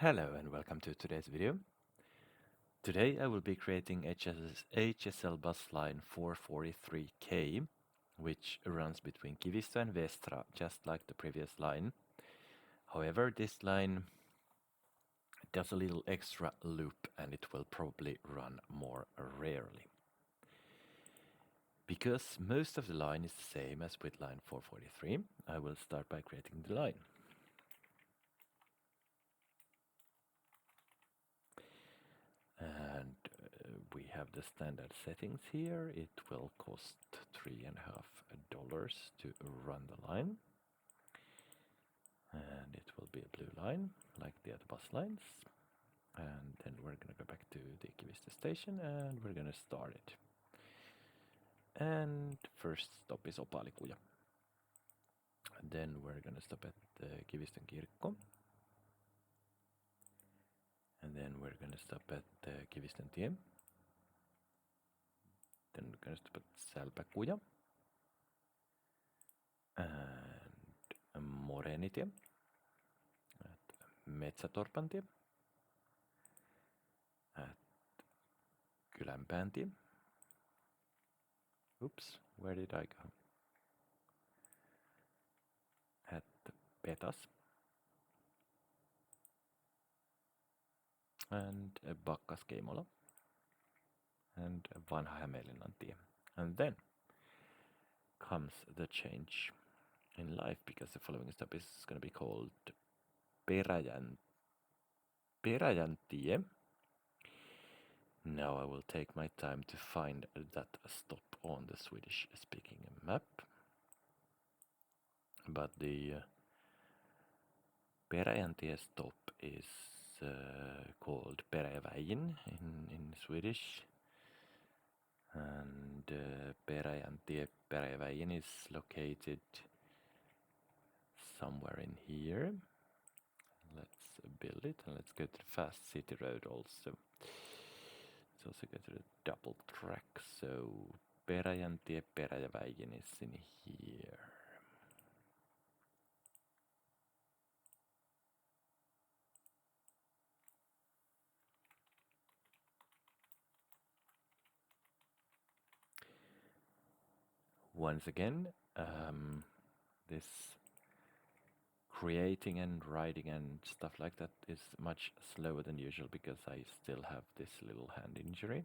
Hello and welcome to today's video. Today I will be creating HSL bus line 443K, which runs between Kivistö and Västra, just like the previous line. However, this line does a little extra loop and it will probably run more rarely. Because most of the line is the same as with line 443, I will start by creating the line. And we have the standard settings here. It will cost $3.50 to run the line. And it will be a blue line, like the other bus lines. And then we're going to go back to the Kivistö station and we're going to start it. And first stop is Opaalikuja. Then we're going to stop at Kivistön kirkko. And then we're going to stop at Kivistön tie. Then we're going to stop at Sälpäkuja. And Morenitie. At Metsätorpantie. At Kylänpääntie. Oops, where did I go? At Petas. And Bakkaskeimola. And Vanha Hämeenlinnantie. And then comes the change in life, because the following stop is going to be called Peräjäntie. Now I will take my time to find that stop on the Swedish speaking map. But the Peräjäntie stop is called Peräjäväin in Swedish. And Peräjäväin is located somewhere in here. Let's build it and let's go to the fast city road also. Let's also go to the double track. So Peräjäväin is in here. Once again, this creating and writing and stuff like that is much slower than usual because I still have this little hand injury.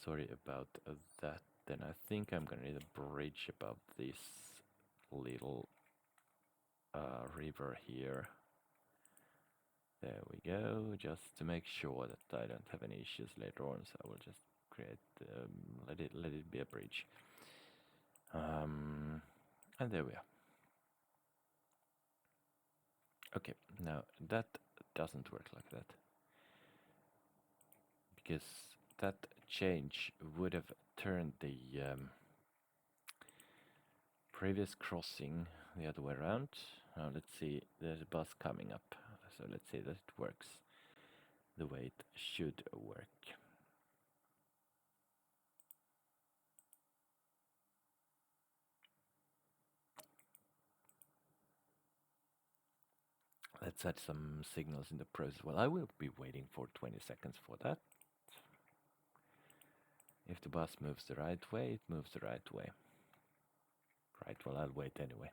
Sorry about that. Then I think I'm gonna need a bridge above this little river here. There we go, just to make sure that I don't have any issues later on, so I will just create, let it be a bridge. And there we are. Okay, now that doesn't work like that. Because that change would have turned the previous crossing the other way around. Now let's see, there's a bus coming up. So let's see that it works the way it should work. Let's add some signals in the process. Well, I will be waiting for 20 seconds for that. If the bus moves the right way, it moves the right way. Right, well, I'll wait anyway.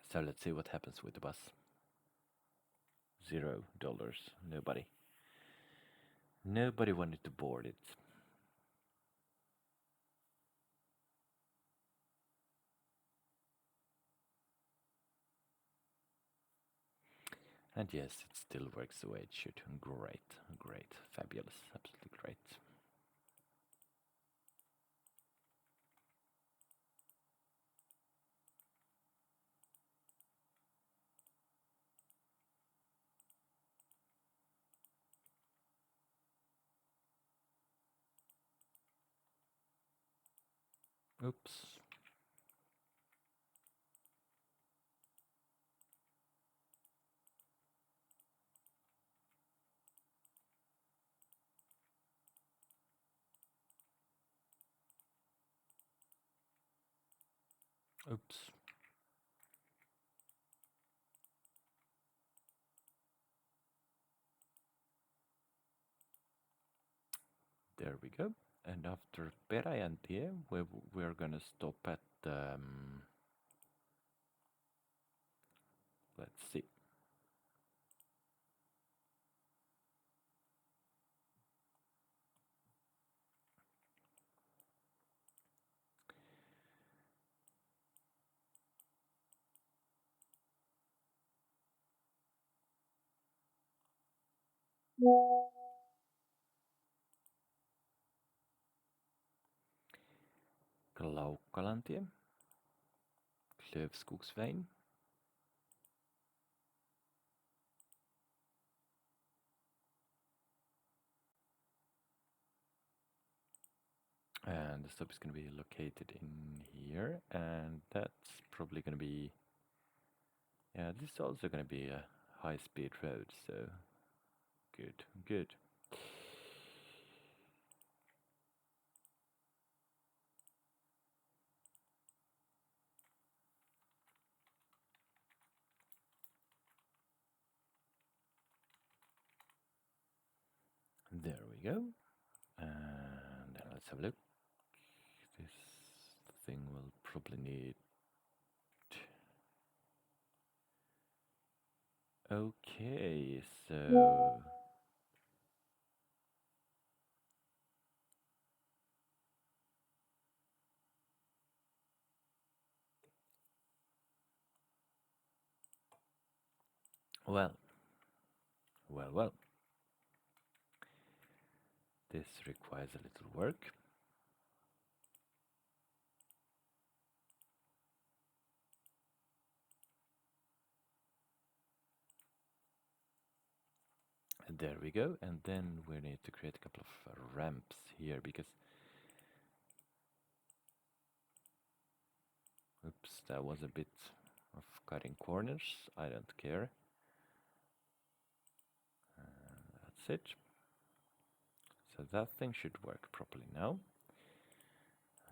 So let's see what happens with the bus. $0. Nobody. Nobody wanted to board it. And yes, it still works the way it should. Great, great, fabulous, absolutely great. Oops. Oops. There we go. And after Peräjäntie, we're gonna stop at let's see. Klaukkalantie, Klövskogsvägen, and the stop is going to be located in here, and that's probably going to be, yeah, this is also going to be a high-speed road, so good, good. There we go, and then let's have a look. This thing will probably need. Okay, so well, well. This requires a little work. And there we go, and then we need to create a couple of ramps here because oops, that was a bit of cutting corners. I don't care. That's it. So that thing should work properly now.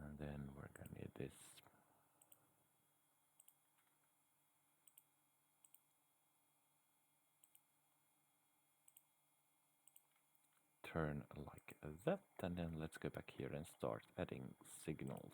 And then we're gonna need this. Turn like that, and then let's go back here and start adding signals.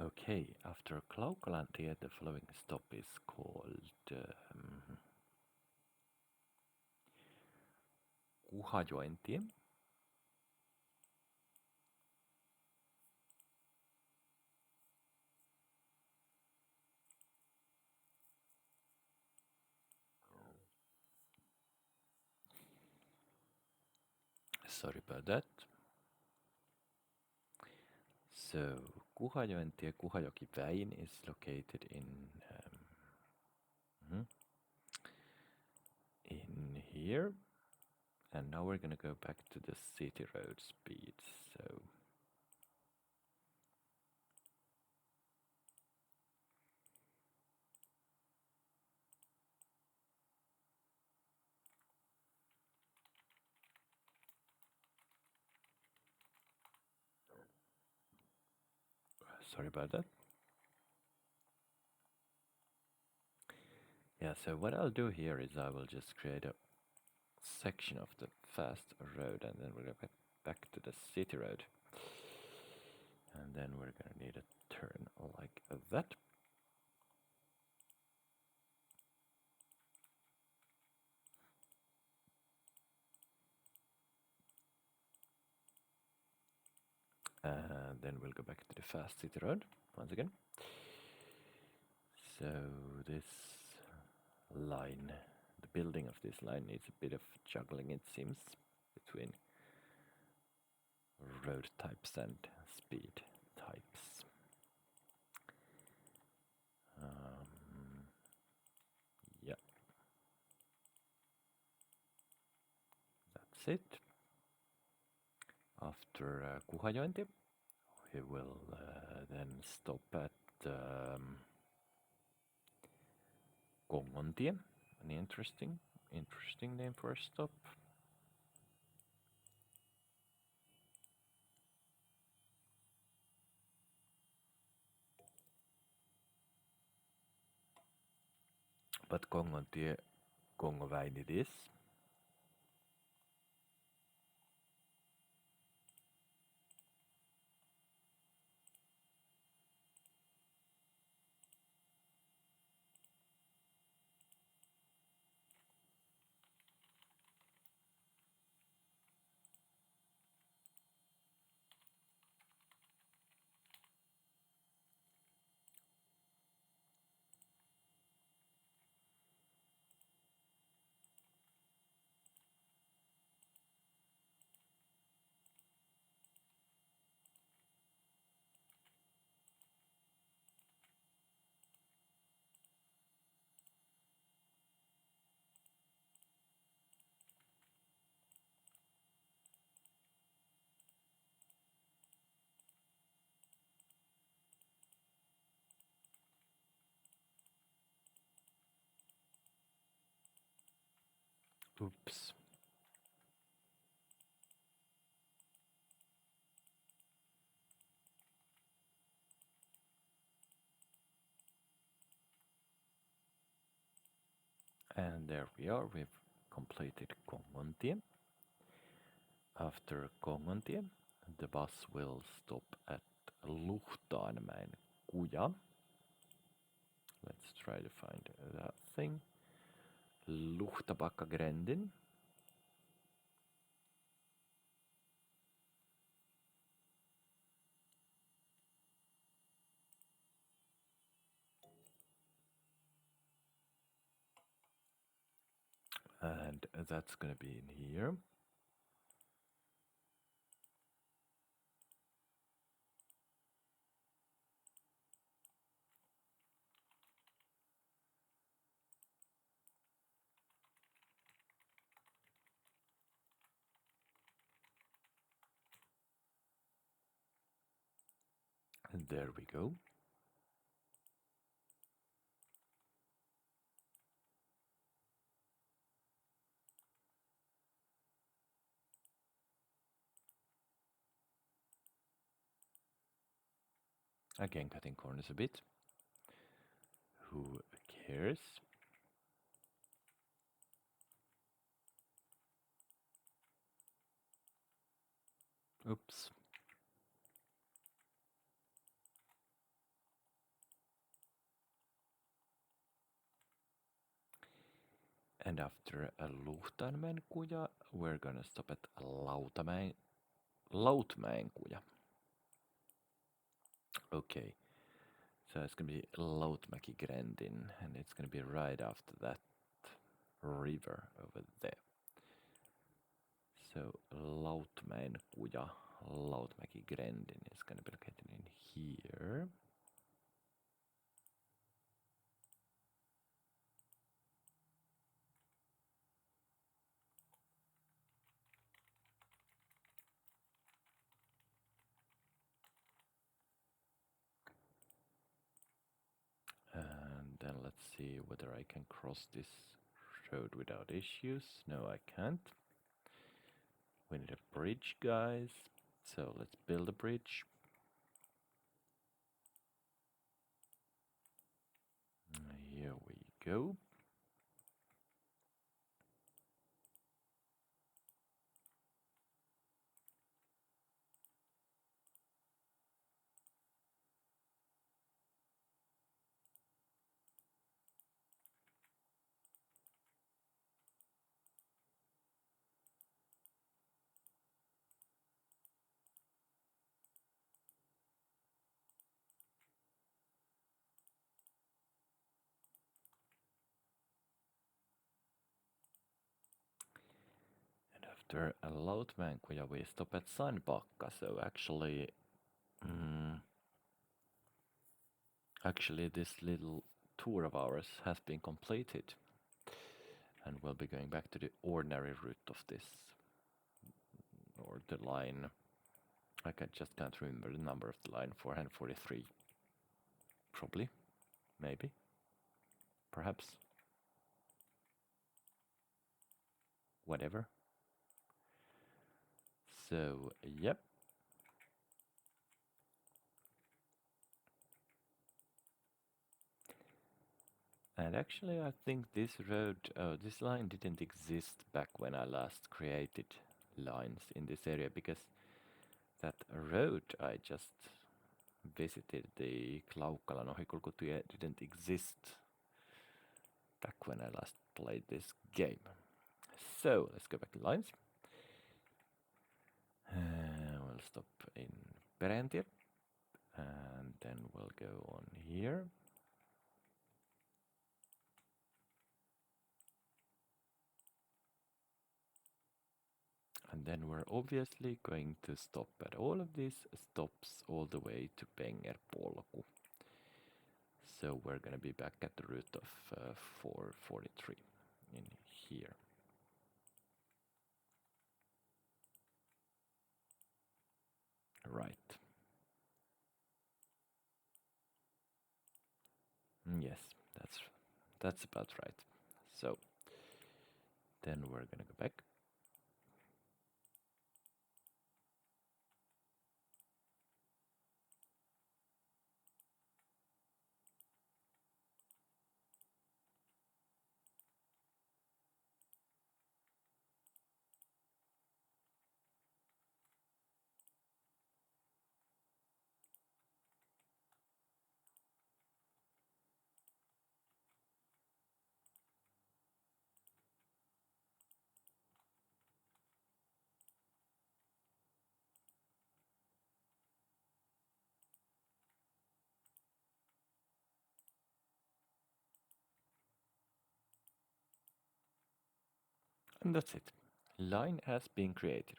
Okay, after Klaukalantie, the following stop is called Kuhajointie. Sorry about that. So Kuhajointie Kuhajoki-väin is located in here, and now we're gonna go back to the city road speed. So sorry about that. Yeah, so what I'll do here is I will just create a section of the fast road, and then we'll go back to the city road. And then we're gonna need a turn like that. And then we'll go back to the fast city road once again. So this line, the building of this line needs a bit of juggling, it seems, between road types and speed types. Yeah, that's it. After Kuhajointi, we will then stop at Kongontie, an interesting name for a stop. But Kongontie, Kongoväin it is. Oops. And there we are, we've completed Kongontie. After Kongontie, the bus will stop at Luhtaanmäen kuja. Let's try to find that thing. Luhtabakkagrendin. And that's gonna be in here. And there we go. Again, cutting corners a bit. Who cares? Oops. And after a Luhtaanmäen kuja, we're gonna stop at Lautmäen kuja. Okay, so it's gonna be Lautmäki-Grendin, and it's gonna be right after that river over there. So Lautmäen kuja, Lautmäki-Grendin is gonna be located in here. And then let's see whether I can cross this road without issues. No, I can't. We need a bridge, guys. So let's build a bridge. Here we go. After a Loutmankuja we stop at Sandbacka, so actually this little tour of ours has been completed, and we'll be going back to the ordinary route of this, or the line, I just can't remember the number of the line, 443, probably, maybe, perhaps, whatever. So, yep. And actually I think this road, this line didn't exist back when I last created lines in this area, because that road I just visited, the Klaukkalan ohikulkutie, didn't exist back when I last played this game. So let's go back to lines. We'll stop in Perentir, and then we'll go on here. And then we're obviously going to stop at all of these stops all the way to Pengerpolku. So we're going to be back at the route of 443 in here. Right. Yes, that's about right. So then we're going to go back. And that's it. Line has been created.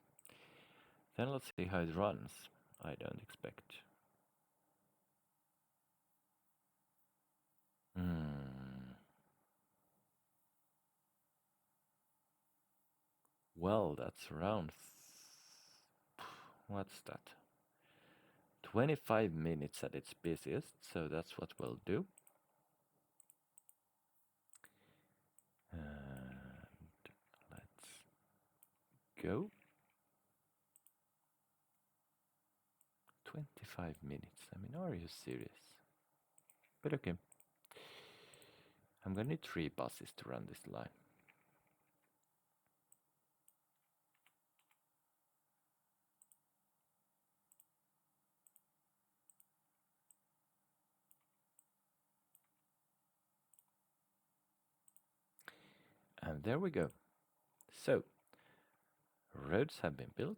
Then let's see how it runs. I don't expect. Well, that's around. What's that? 25 minutes at its busiest, so that's what we'll do. And let's go. 25 minutes. I mean, are you serious? But okay. I'm gonna need 3 buses to run this line. And there we go. So, roads have been built,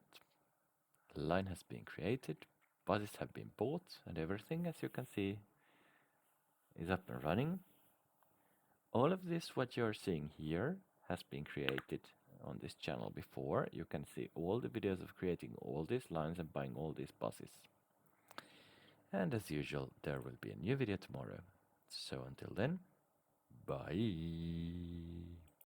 line has been created, buses have been bought, and everything, as you can see, is up and running. All of this, what you're seeing here, has been created on this channel before. You can see all the videos of creating all these lines and buying all these buses. And as usual, there will be a new video tomorrow. So until then, bye!